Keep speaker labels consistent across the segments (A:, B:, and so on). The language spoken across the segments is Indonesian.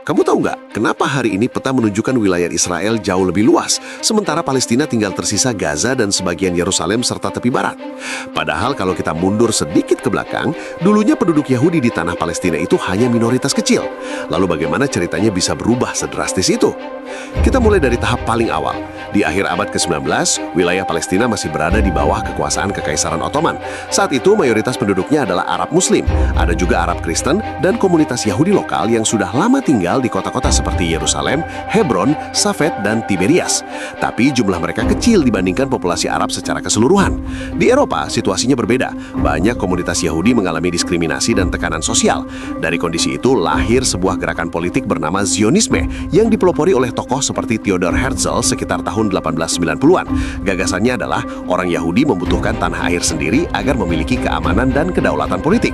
A: Kamu tahu nggak, kenapa hari ini peta menunjukkan wilayah Israel jauh lebih luas, sementara Palestina tinggal tersisa Gaza dan sebagian Yerusalem serta tepi barat? Padahal kalau kita mundur sedikit ke belakang, dulunya penduduk Yahudi di tanah Palestina itu hanya minoritas kecil. Lalu bagaimana ceritanya bisa berubah sedrastis itu? Kita mulai dari tahap paling awal. Di akhir abad ke-19, wilayah Palestina masih berada di bawah kekuasaan Kekaisaran Ottoman. Saat itu mayoritas penduduknya adalah Arab Muslim, ada juga Arab Kristen, dan komunitas Yahudi lokal yang sudah lama tinggal di kota-kota seperti Yerusalem, Hebron, Safed, dan Tiberias. Tapi jumlah mereka kecil dibandingkan populasi Arab secara keseluruhan. Di Eropa, situasinya berbeda. Banyak komunitas Yahudi mengalami diskriminasi dan tekanan sosial. Dari kondisi itu lahir sebuah gerakan politik bernama Zionisme yang dipelopori oleh tokoh seperti Theodor Herzl sekitar tahun 1890-an. Gagasannya adalah orang Yahudi membutuhkan tanah air sendiri agar memiliki keamanan dan kedaulatan politik.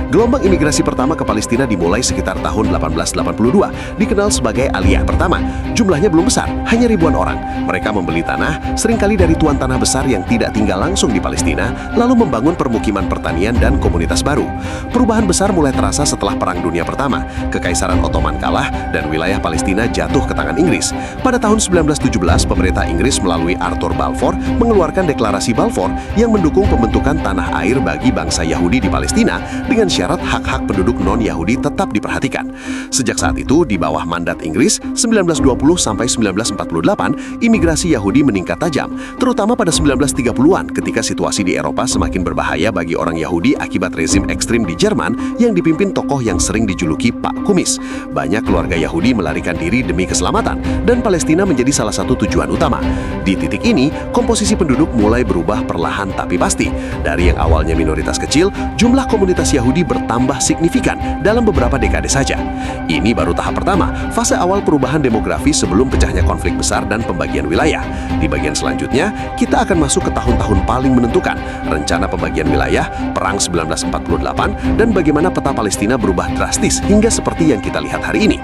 A: Gelombang imigrasi pertama ke Palestina dimulai sekitar tahun 1882, dikenal sebagai Aliyah pertama. Jumlahnya belum besar, hanya ribuan orang. Mereka membeli tanah, seringkali dari tuan tanah besar yang tidak tinggal langsung di Palestina, lalu membangun permukiman pertanian dan komunitas baru. Perubahan besar mulai terasa setelah Perang Dunia Pertama. Kekaisaran Ottoman kalah dan wilayah Palestina jatuh ke tangan Inggris. Pada tahun 1917, pemerintah Inggris melalui Arthur Balfour mengeluarkan deklarasi Balfour yang mendukung pembentukan tanah air bagi bangsa Yahudi di Palestina dengan syarat hak-hak penduduk non-Yahudi tetap diperhatikan. Sejak saat itu, di bawah mandat Inggris, 1920 sampai 1948, imigrasi Yahudi meningkat tajam, terutama pada 1930-an ketika situasi di Eropa semakin berbahaya bagi orang Yahudi akibat rezim ekstrim di Jerman yang dipimpin tokoh yang sering dijuluki Pak Kumis. Banyak keluarga Yahudi melarikan diri demi keselamatan, dan Palestina menjadi salah satu tujuan utama. Di titik ini, komposisi penduduk mulai berubah perlahan tapi pasti. Dari yang awalnya minoritas kecil, jumlah komunitas Yahudi bertambah signifikan dalam beberapa dekade saja. Ini baru tahap pertama, fase awal perubahan demografi sebelum pecahnya konflik besar dan pembagian wilayah. Di bagian selanjutnya, kita akan masuk ke tahun-tahun paling menentukan, rencana pembagian wilayah, Perang 1948, dan bagaimana peta Palestina berubah drastis hingga seperti yang kita lihat hari ini.